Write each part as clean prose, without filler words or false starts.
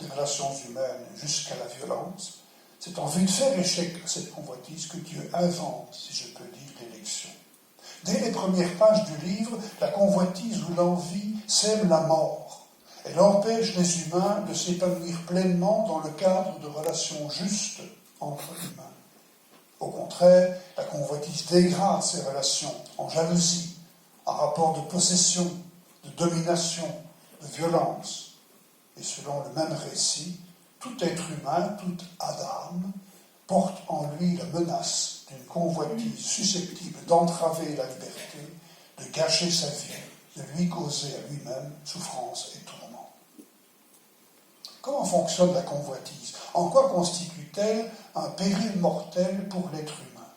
des relations humaines jusqu'à la violence, c'est en vue de faire échec à cette convoitise que Dieu invente, si je peux dire, l'élection. Dès les premières pages du livre, la convoitise ou l'envie sème la mort. Elle empêche les humains de s'épanouir pleinement dans le cadre de relations justes entre humains. Au contraire, la convoitise dégrade ces relations en jalousie, en rapport de possession, de domination, de violence. Et selon le même récit, tout être humain, tout Adam, porte en lui la menace d'une convoitise susceptible d'entraver la liberté, de gâcher sa vie, de lui causer à lui-même souffrance et tourment. Comment fonctionne la convoitise? En quoi constitue-t-elle un péril mortel pour l'être humain?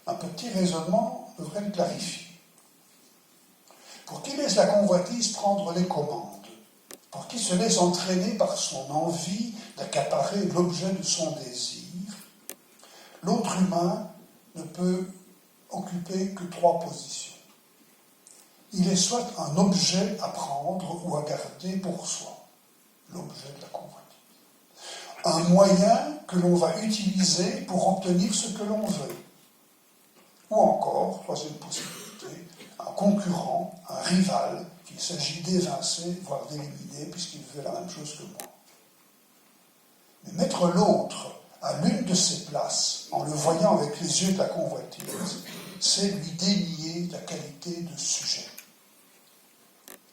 Un petit raisonnement devrait le clarifier. Pour qui laisse la convoitise prendre les commandes, pour qui se laisse entraîner par son envie d'accaparer l'objet de son désir, l'autre humain ne peut occuper que 3 positions. Il est soit un objet à prendre ou à garder pour soi, l'objet de la convoitise. Un moyen que l'on va utiliser pour obtenir ce que l'on veut. Ou encore, troisième possibilité, un concurrent, un rival, qu'il s'agit d'évincer, voire d'éliminer, puisqu'il veut la même chose que moi. Mais mettre l'autre à l'une de ses places, en le voyant avec les yeux de la convoitise, c'est lui dénier la qualité de sujet.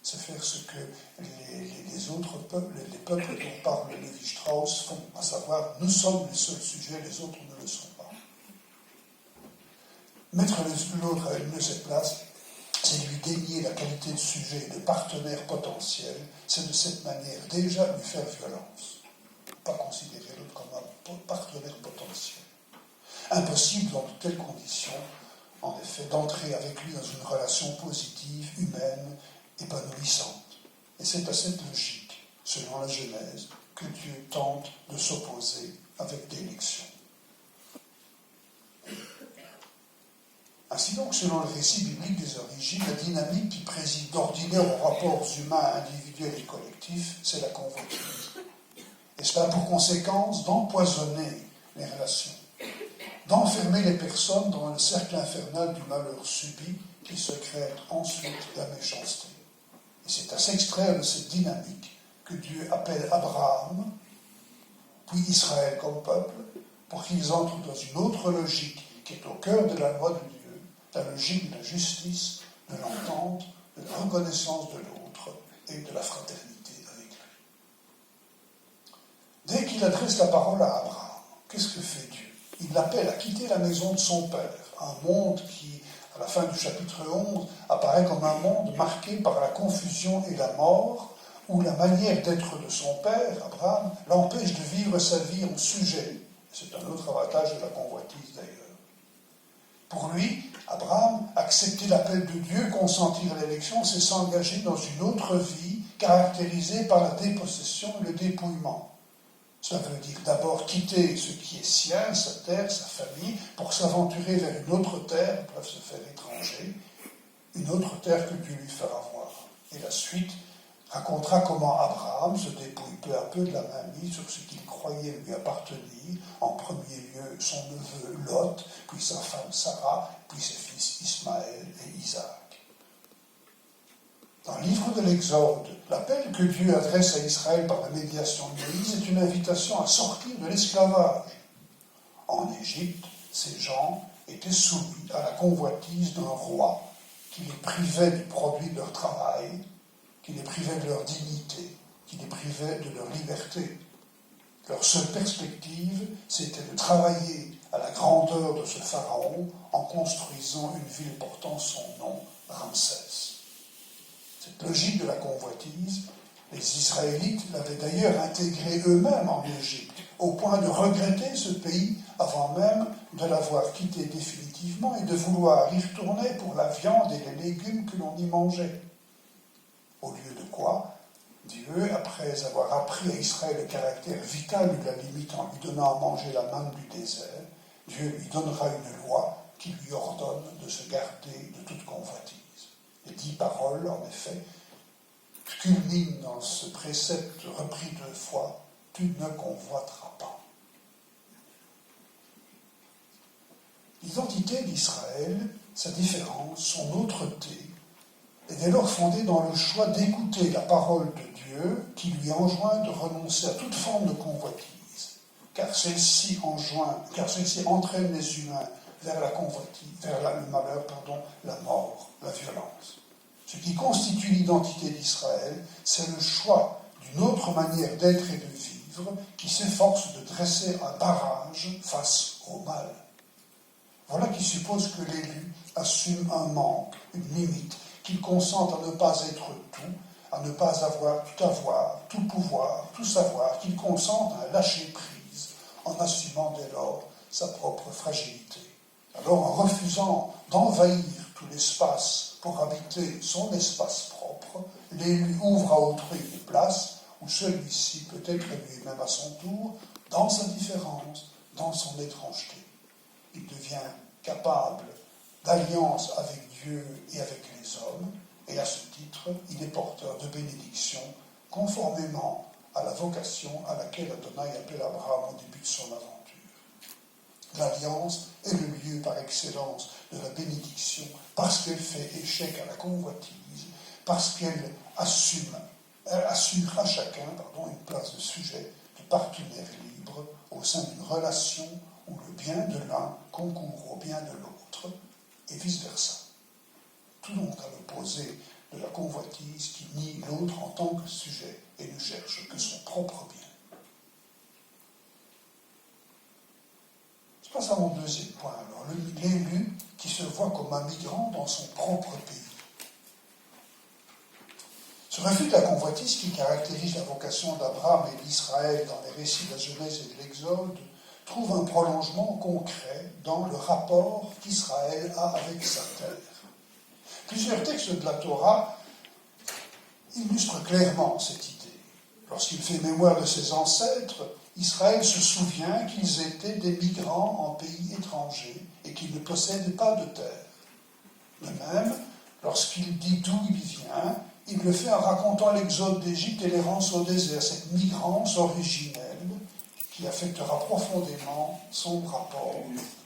C'est faire ce que les autres peuples, les peuples dont parle Lévi-Strauss font, à savoir, nous sommes les seuls sujets, les autres ne le sont pas. Mettre l'autre à une de ses places, c'est lui dénier la qualité de sujet et de partenaire potentiel, c'est de cette manière déjà lui faire violence. Ne pas considérer l'autre comme un partenaire potentiel. Impossible dans de telles conditions, en effet, d'entrer avec lui dans une relation positive, humaine, épanouissante. Et c'est à cette logique, selon la Genèse, que Dieu tente de s'opposer avec l'élection. Ainsi donc, selon le récit biblique des origines, la dynamique qui préside d'ordinaire aux rapports humains individuels et collectifs, c'est la convoitise. Et cela a pour conséquence d'empoisonner les relations, d'enfermer les personnes dans le cercle infernal du malheur subi qui secrète ensuite la méchanceté. Et c'est à s'extraire de cette dynamique que Dieu appelle Abraham, puis Israël comme peuple, pour qu'ils entrent dans une autre logique qui est au cœur de la loi de Dieu, la logique de la justice, de l'entente, de la reconnaissance de l'autre et de la fraternité avec lui. Dès qu'il adresse la parole à Abraham, qu'est-ce que fait Dieu? Il l'appelle à quitter la maison de son père, un monde qui, à la fin du chapitre 11, apparaît comme un monde marqué par la confusion et la mort, où la manière d'être de son père, Abraham, l'empêche de vivre sa vie en sujet. C'est un autre avantage de la convoitise d'ailleurs. Pour lui, Abraham, accepter l'appel de Dieu, consentir à l'élection, c'est s'engager dans une autre vie caractérisée par la dépossession et le dépouillement. Cela veut dire d'abord quitter ce qui est sien, sa terre, sa famille, pour s'aventurer vers une autre terre, ils peuvent se faire étrangers, une autre terre que Dieu lui fera voir. Et la suite racontera comment Abraham se dépouille peu à peu de la mainmise sur ce qu'il croyait lui appartenir, en premier lieu son neveu Lot, puis sa femme Sarah, puis ses fils Ismaël et Isaac. Dans le livre de l'Exode, l'appel que Dieu adresse à Israël par la médiation de Moïse est une invitation à sortir de l'esclavage. En Égypte, ces gens étaient soumis à la convoitise d'un roi qui les privait du produit de leur travail, qui les privait de leur dignité, qui les privait de leur liberté. Leur seule perspective, c'était de travailler à la grandeur de ce pharaon en construisant une ville portant son nom, Ramsès. Cette logique de la convoitise, les Israélites l'avaient d'ailleurs intégrée eux-mêmes en Égypte, au point de regretter ce pays avant même de l'avoir quitté définitivement et de vouloir y retourner pour la viande et les légumes que l'on y mangeait. Au lieu de quoi, Dieu, après avoir appris à Israël le caractère vital de la limite en lui donnant à manger la manne du désert, Dieu lui donnera une loi qui lui ordonne de se garder de toute convoitise. Les 10 paroles, en effet, culmine dans ce précepte repris 2 fois, tu ne convoiteras pas. L'identité d'Israël, sa différence, son aureté, est dès lors fondée dans le choix d'écouter la parole de Dieu qui lui enjoint de renoncer à toute forme de convoitise, car celle-ci entraîne les humains vers la convoitise, vers le malheur, la mort, la violence. Ce qui constitue l'identité d'Israël, c'est le choix d'une autre manière d'être et de vivre qui s'efforce de dresser un barrage face au mal. Voilà qui suppose que l'élu assume un manque, une limite, qu'il consente à ne pas être tout, à ne pas avoir, tout pouvoir, tout savoir, qu'il consente à lâcher prise en assumant dès lors sa propre fragilité. Alors en refusant d'envahir tout l'espace pour habiter son espace propre, l'élu ouvre à autrui une place où celui-ci peut être lui-même à son tour, dans sa différence, dans son étrangeté. Il devient capable d'alliance avec Dieu et avec les hommes, et à ce titre, il est porteur de bénédiction, conformément à la vocation à laquelle Adonai appelle Abraham au début de son aventure. L'alliance est le lieu par excellence de la bénédiction, parce qu'elle fait échec à la convoitise, parce qu'elle assure à chacun une place de sujet, de partenaire libre, au sein d'une relation où le bien de l'un concourt au bien de l'autre, et vice-versa. Tout donc à l'opposé de la convoitise qui nie l'autre en tant que sujet et ne cherche que son propre bien. Je passe à mon deuxième point, alors, l'élu qui se voit comme un migrant dans son propre pays. Ce refus de la convoitise qui caractérise la vocation d'Abraham et d'Israël dans les récits de la Genèse et de l'Exode trouve un prolongement concret dans le rapport qu'Israël a avec sa terre. Plusieurs textes de la Torah illustrent clairement cette idée. Lorsqu'il fait mémoire de ses ancêtres, Israël se souvient qu'ils étaient des migrants en pays étrangers et qu'ils ne possédaient pas de terre. De même, lorsqu'il dit d'où il vient, il le fait en racontant l'exode d'Égypte et l'errance au désert, cette migrance originelle qui affectera profondément son rapport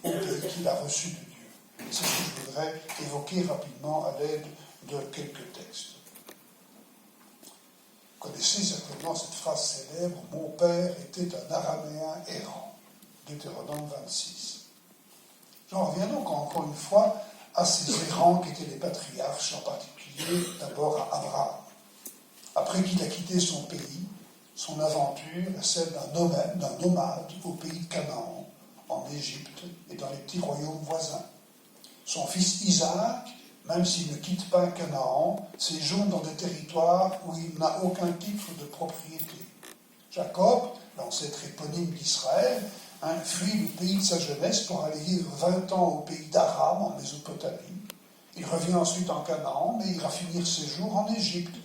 au pays qu'il a reçu de Dieu. C'est ce que je voudrais évoquer rapidement à l'aide de quelques textes. Vous connaissez certainement cette phrase célèbre « Mon père était un araméen errant », Deutéronome 26. J'en reviens donc encore une fois à ces errants qui étaient les patriarches, en particulier d'abord à Abraham. Après qu'il a quitté son pays, son aventure est celle d'un nomade au pays de Canaan, en Égypte et dans les petits royaumes voisins. Son fils Isaac, même s'il ne quitte pas Canaan, séjourne dans des territoires où il n'a aucun titre de propriété. Jacob, l'ancêtre éponyme d'Israël, fuit le pays de sa jeunesse pour aller vivre 20 ans au pays d'Aram, en Mésopotamie. Il revient ensuite en Canaan, mais il va finir ses jours en Égypte,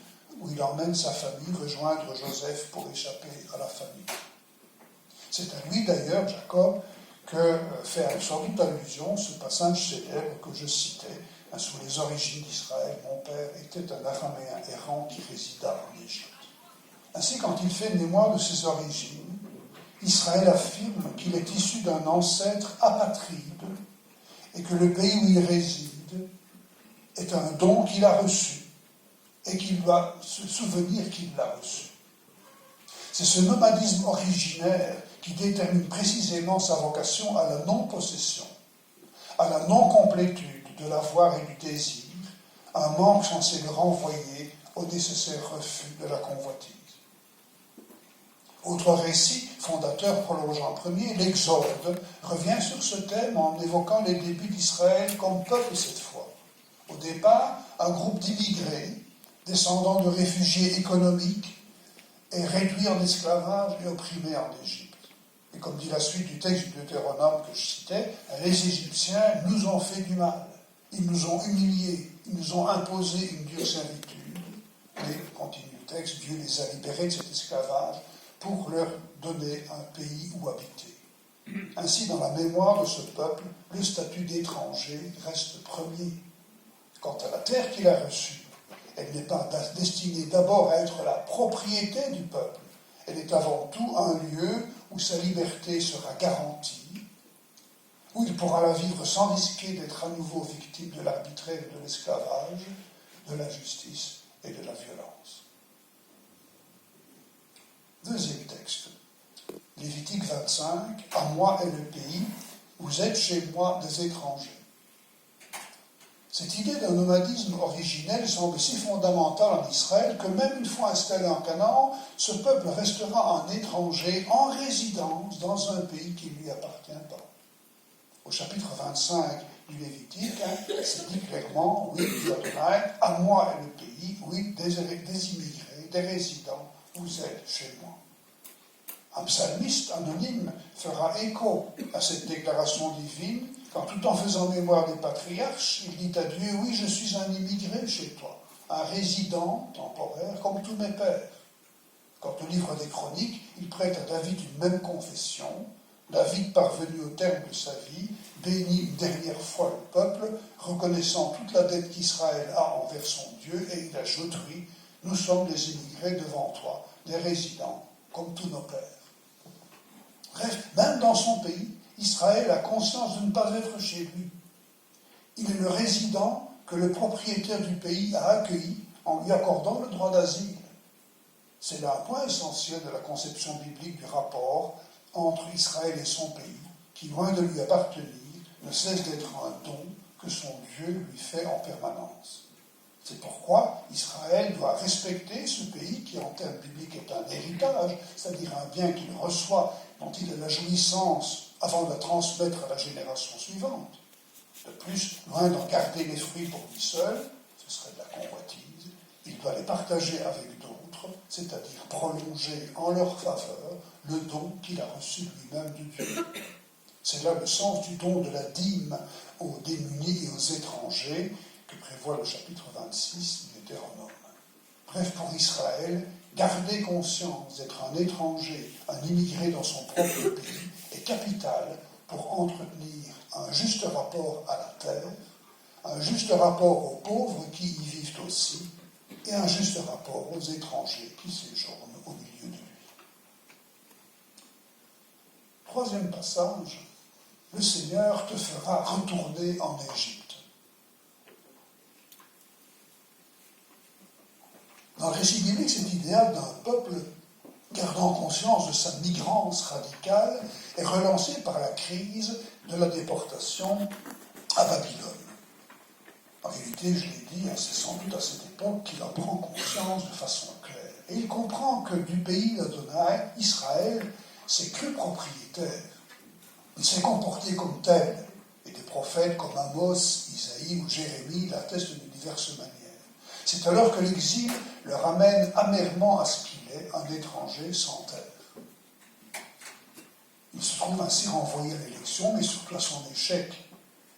où il emmène sa famille rejoindre Joseph pour échapper à la famine. C'est à lui d'ailleurs, Jacob, que fait sans doute allusion ce passage célèbre que je citais, sur les origines d'Israël. Mon père était un araméen errant qui résida en Égypte. Ainsi, quand il fait mémoire de ses origines, Israël affirme qu'il est issu d'un ancêtre apatride et que le pays où il réside est un don qu'il a reçu et qu'il doit se souvenir qu'il l'a reçu. C'est ce nomadisme originaire qui détermine précisément sa vocation à la non-possession, à la non-complétude de l'avoir et du désir, un manque censé le renvoyer au nécessaire refus de la convoitise. Autre récit fondateur prolongeant le premier, l'Exode, revient sur ce thème en évoquant les débuts d'Israël comme peuple cette fois. Au départ, un groupe d'immigrés, descendants de réfugiés économiques, est réduit en esclavage et opprimé en Égypte. Et comme dit la suite du texte du Deutéronome que je citais, les Égyptiens nous ont fait du mal. Ils nous ont humiliés, ils nous ont imposé une dure servitude. Mais, continue le texte, Dieu les a libérés de cet esclavage pour leur donner un pays où habiter. Ainsi, dans la mémoire de ce peuple, le statut d'étranger reste premier. Quant à la terre qu'il a reçue, elle n'est pas destinée d'abord à être la propriété du peuple. Elle est avant tout un lieu où sa liberté sera garantie, où il pourra la vivre sans risquer d'être à nouveau victime de l'arbitraire et de l'esclavage, de l'injustice et de la violence. Deuxième texte, Lévitique 25, « À moi est le pays, vous êtes chez moi des étrangers ». Cette idée d'un nomadisme originel semble si fondamentale en Israël que même une fois installé en Canaan, ce peuple restera un étranger en résidence dans un pays qui ne lui appartient pas. Au chapitre 25 du Lévitique, c'est dit clairement, oui, dit Adonai, à moi est le pays, oui, des immigrés, des résidents, vous êtes chez moi. Un psalmiste anonyme fera écho à cette déclaration divine quand, tout en faisant mémoire des patriarches, il dit à Dieu, oui, je suis un immigré chez toi, un résident temporaire comme tous mes pères. Quant au livre des Chroniques, il prête à David une même confession. David, parvenu au terme de sa vie, bénit une dernière fois le peuple, reconnaissant toute la dette qu'Israël a envers son Dieu, et il ajoute, oui, nous sommes des immigrés devant toi, des résidents, comme tous nos pères. Bref, même dans son pays, Israël a conscience de ne pas être chez lui. Il est le résident que le propriétaire du pays a accueilli en lui accordant le droit d'asile. C'est là un point essentiel de la conception biblique du rapport entre Israël et son pays, qui, loin de lui appartenir, ne cesse d'être un don que son Dieu lui fait en permanence. C'est pourquoi Israël doit respecter ce pays qui, en termes bibliques, est un héritage, c'est-à-dire un bien qu'il reçoit, dont il a la jouissance avant de la transmettre à la génération suivante. De plus, loin d'en garder les fruits pour lui seul, ce serait de la convoitise, il doit les partager avec d'autres, c'est-à-dire prolonger en leur faveur le don qu'il a reçu lui-même de Dieu. C'est là le sens du don de la dîme aux démunis et aux étrangers que prévoit le chapitre 26 du Deutéronome. Bref, pour Israël, garder conscience d'être un étranger, un immigré dans son propre pays, est capital pour entretenir un juste rapport à la terre, un juste rapport aux pauvres qui y vivent aussi, et un juste rapport aux étrangers qui séjournent au milieu de lui. Troisième passage, le Seigneur te fera retourner en Égypte. Dans le récit biblique, cet idéal d'un peuple gardant conscience de sa migrance radicale est relancé par la crise de la déportation à Babylone. En réalité, je l'ai dit, c'est sans doute à cette époque qu'il en prend conscience de façon claire. Et il comprend que du pays d'Adonai, Israël, s'est cru propriétaire. Il s'est comporté comme tel. Et des prophètes comme Amos, Isaïe ou Jérémie l'attestent de diverses manières. C'est alors que l'exil le ramène amèrement à ce qu'il est, un étranger sans terre. Il se trouve ainsi renvoyé à l'élection, mais surtout à son échec.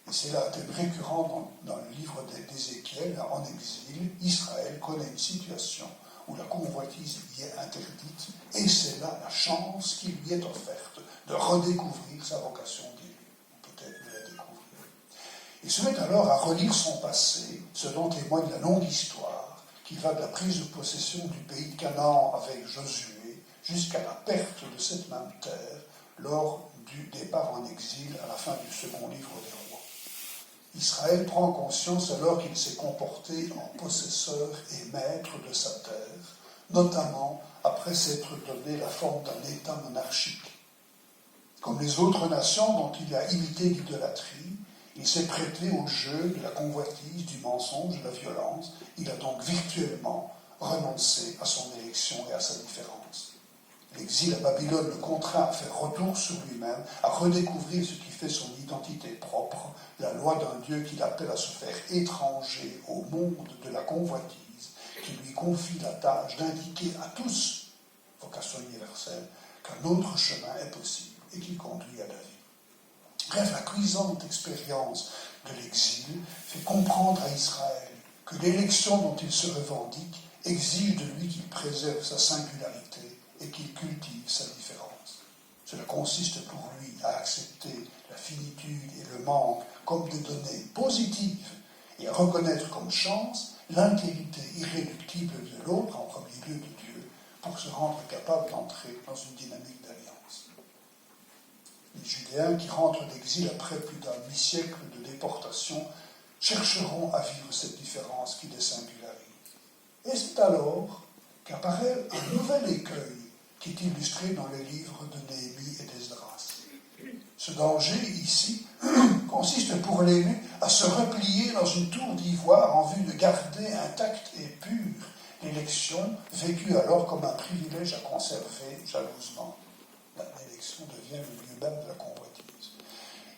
Et c'est là un thème récurrent dans le livre d'Ézéchiel, en exil. Israël connaît une situation où la convoitise lui est interdite, et c'est là la chance qui lui est offerte de redécouvrir sa vocation d'élu, ou peut-être de la découvrir. Il se met alors à relire son passé, ce dont témoigne la longue histoire, qui va de la prise de possession du pays de Canaan avec Josué, jusqu'à la perte de cette même terre, lors du départ en exil à la fin du second livre des rois. Israël prend conscience alors qu'il s'est comporté en possesseur et maître de sa terre, notamment après s'être donné la forme d'un État monarchique. Comme les autres nations dont il a imité l'idolâtrie, il s'est prêté au jeu de la convoitise, du mensonge, de la violence. Il a donc virtuellement renoncé à son élection et à sa différence. L'exil à Babylone le contraint à faire retour sur lui-même, à redécouvrir ce qui fait son identité propre, la loi d'un Dieu qu'il appelle à se faire étranger au monde de la convoitise, qui lui confie la tâche d'indiquer à tous, vocation universelle, qu'un autre chemin est possible et qui conduit à la vie. Bref, la cuisante expérience de l'exil fait comprendre à Israël que l'élection dont il se revendique exige de lui qu'il préserve sa singularité et qu'il cultive sa différence. Cela consiste pour lui à accepter la finitude et le manque comme des données positives et à reconnaître comme chance l'intégrité irréductible de l'autre, en premier lieu de Dieu, pour se rendre capable d'entrer dans une dynamique d'alliance. Les Judéens qui rentrent d'exil après plus d'un demi-siècle de déportation chercheront à vivre cette différence qui les singularise. Et c'est alors qu'apparaît un nouvel écueil qui est illustré dans les livres de Néhémie et d'Esdras. Ce danger, ici, consiste pour l'élu à se replier dans une tour d'ivoire en vue de garder intacte et pure l'élection, vécue alors comme un privilège à conserver jalousement. L'élection devient le lieu même de la convoitise.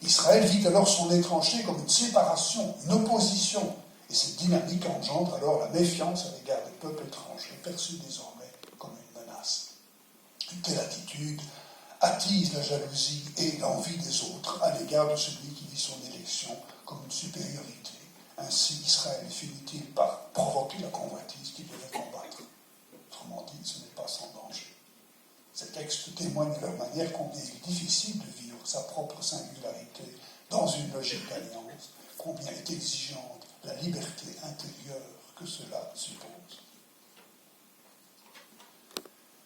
Israël vit alors son étrangeté comme une séparation, une opposition, et cette dynamique engendre alors la méfiance à l'égard des peuples étrangers, perçus désormais comme une menace. Une telle attitude attise la jalousie et l'envie des autres à l'égard de celui qui vit son élection comme une supériorité. Ainsi, Israël finit-il par provoquer la convoitise qu'il devait combattre. Autrement dit, ce n'est pas sans danger. Ces textes témoignent de leur manière combien il est difficile de vivre sa propre singularité dans une logique d'alliance, combien est exigeante la liberté intérieure que cela suppose.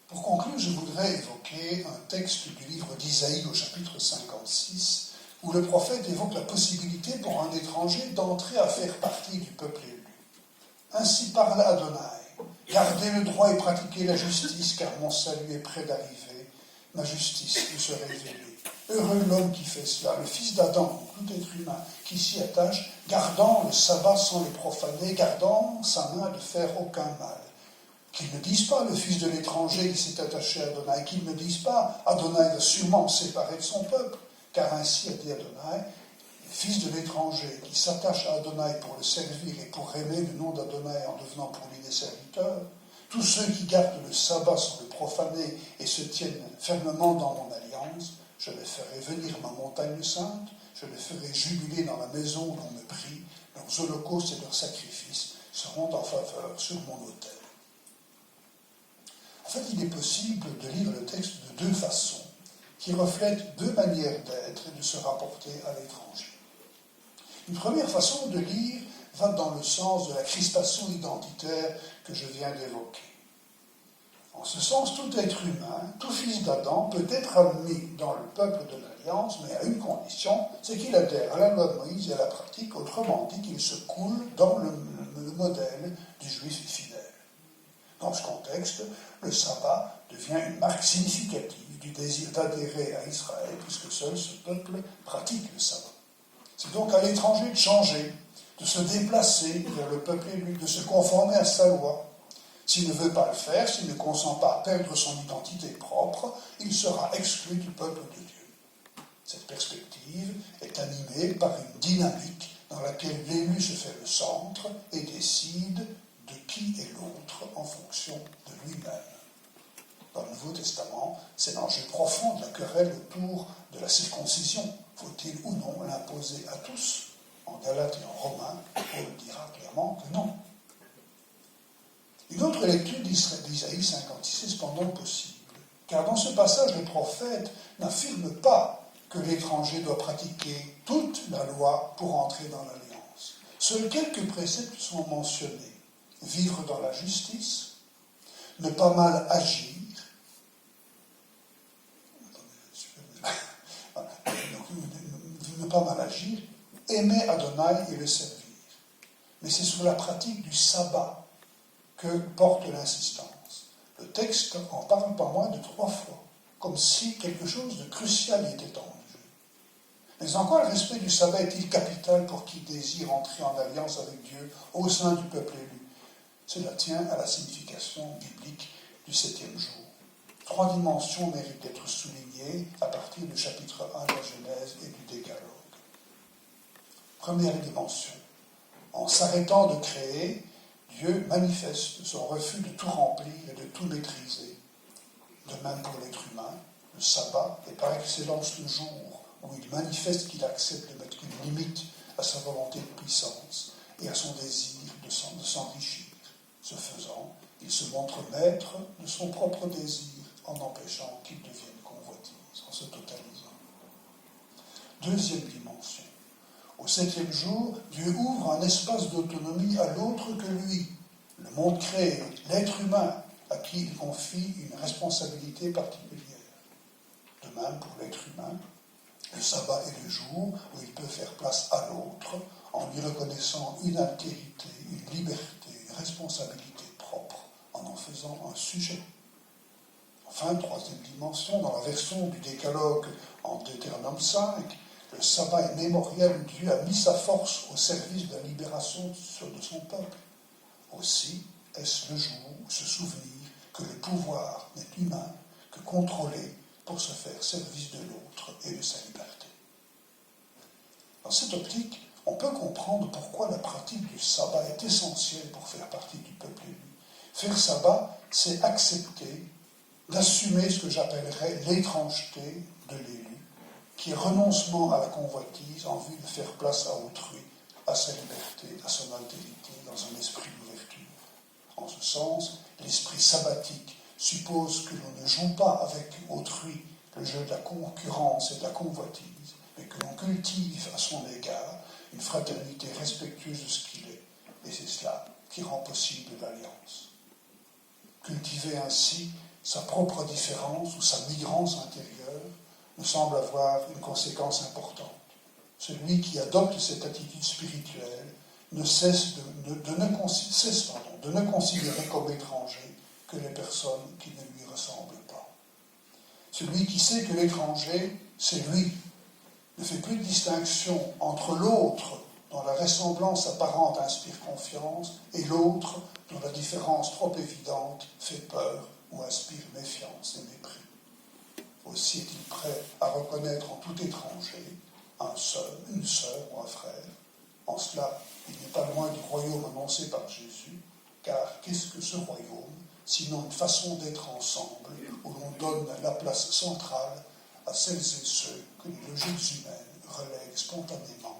Pour conclure, je voudrais évoquer un texte du livre d'Isaïe au chapitre 56, où le prophète évoque la possibilité pour un étranger d'entrer à faire partie du peuple élu. Ainsi parle Adonai, gardez le droit et pratiquez la justice, car mon salut est près d'arriver, ma justice vous sera révélée. Heureux l'homme qui fait cela, le fils d'Adam, tout être humain, qui s'y attache, gardant le sabbat sans le profaner, gardant sa main de faire aucun mal. Qu'ils ne disent pas le fils de l'étranger qui s'est attaché à Adonai, qu'ils ne disent pas Adonai va sûrement se séparer de son peuple, car ainsi a dit Adonai, le fils de l'étranger qui s'attache à Adonai pour le servir et pour aimer le nom d'Adonai en devenant pour lui des serviteurs, tous ceux qui gardent le sabbat sans le profaner et se tiennent fermement dans mon alliance, je les ferai venir ma montagne sainte, je les ferai jubiler dans la maison où l'on me prie, leurs holocaustes et leurs sacrifices seront en faveur sur mon autel. En fait, il est possible de lire le texte de deux façons, qui reflètent deux manières d'être et de se rapporter à l'étranger. Une première façon de lire va dans le sens de la crispation identitaire que je viens d'évoquer. En ce sens, tout être humain, tout fils d'Adam, peut être admis dans le peuple de l'Alliance, mais à une condition, c'est qu'il adhère à la loi de Moïse et à la pratique, autrement dit qu'il se coule dans le modèle du juif fidèle. Dans ce contexte, le sabbat devient une marque significative du désir d'adhérer à Israël, puisque seul ce peuple pratique le sabbat. C'est donc à l'étranger de changer, de se déplacer vers le peuple élu, de se conformer à sa loi. S'il ne veut pas le faire, s'il ne consent pas à perdre son identité propre, il sera exclu du peuple de Dieu. Cette perspective est animée par une dynamique dans laquelle l'élu se fait le centre et décide de qui est l'autre en fonction de lui-même. Dans le Nouveau Testament, c'est l'enjeu profond de la querelle autour de la circoncision. Faut-il ou non l'imposer à tous? En Galates et en Romains, Paul dira clairement que non. Une autre lecture d'Isaïe 56 est cependant possible, car dans ce passage, le prophète n'affirme pas que l'étranger doit pratiquer toute la loi pour entrer dans l'alliance. Seuls quelques préceptes sont mentionnés. Vivre dans la justice, ne pas mal agir, ne pas mal agir, aimer Adonai et le servir. Mais c'est sur la pratique du sabbat que porte l'insistance. Le texte en parle pas moins de 3 fois, comme si quelque chose de crucial y était en jeu. Mais en quoi le respect du sabbat est-il capital pour qui désire entrer en alliance avec Dieu au sein du peuple élu? Cela tient à la signification biblique du 7e jour. 3 dimensions méritent d'être soulignées à partir du chapitre 1 de la Genèse et du Décalogue. Première dimension. En s'arrêtant de créer, Dieu manifeste son refus de tout remplir et de tout maîtriser. De même pour l'être humain, le sabbat est par excellence le jour où il manifeste qu'il accepte de mettre une limite à sa volonté de puissance et à son désir de s'enrichir. Ce faisant, il se montre maître de son propre désir en empêchant qu'il devienne convoitise, en se totalisant. Deuxième dimension. Au septième jour, Dieu ouvre un espace d'autonomie à l'autre que lui, le monde créé, l'être humain, à qui il confie une responsabilité particulière. De même, pour l'être humain, le sabbat est le jour où il peut faire place à l'autre en lui reconnaissant une altérité, une liberté, une responsabilité propre, en faisant un sujet. Enfin, troisième dimension, dans la version du décalogue en Deutéronome 5, le sabbat est mémorial où Dieu a mis sa force au service de la libération de son peuple. Aussi est-ce le jour où se souvenir que le pouvoir n'est humain que contrôlé pour se faire service de l'autre et de sa liberté. Dans cette optique, on peut comprendre pourquoi la pratique du sabbat est essentielle pour faire partie du peuple élu. Faire sabbat, c'est accepter d'assumer ce que j'appellerais l'étrangeté de l'élu, qui est renoncement à la convoitise en vue de faire place à autrui, à sa liberté, à son altérité, dans un esprit d'ouverture. En ce sens, l'esprit sabbatique suppose que l'on ne joue pas avec autrui le jeu de la concurrence et de la convoitise, mais que l'on cultive à son égard une fraternité respectueuse de ce qu'il est. Et c'est cela qui rend possible l'alliance. Cultiver ainsi sa propre différence ou sa migrance intérieure me semble avoir une conséquence importante. Celui qui adopte cette attitude spirituelle ne cesse de ne considérer comme étranger que les personnes qui ne lui ressemblent pas. Celui qui sait que l'étranger, c'est lui, ne fait plus de distinction entre l'autre dont la ressemblance apparente inspire confiance et l'autre dont la différence trop évidente fait peur ou inspire méfiance et mépris. Aussi est-il prêt à reconnaître en tout étranger un seul, une sœur ou un frère. En cela, il n'est pas loin du royaume annoncé par Jésus, car qu'est-ce que ce royaume, sinon une façon d'être ensemble, où l'on donne la place centrale à celles et ceux que les logiques humaines relèguent spontanément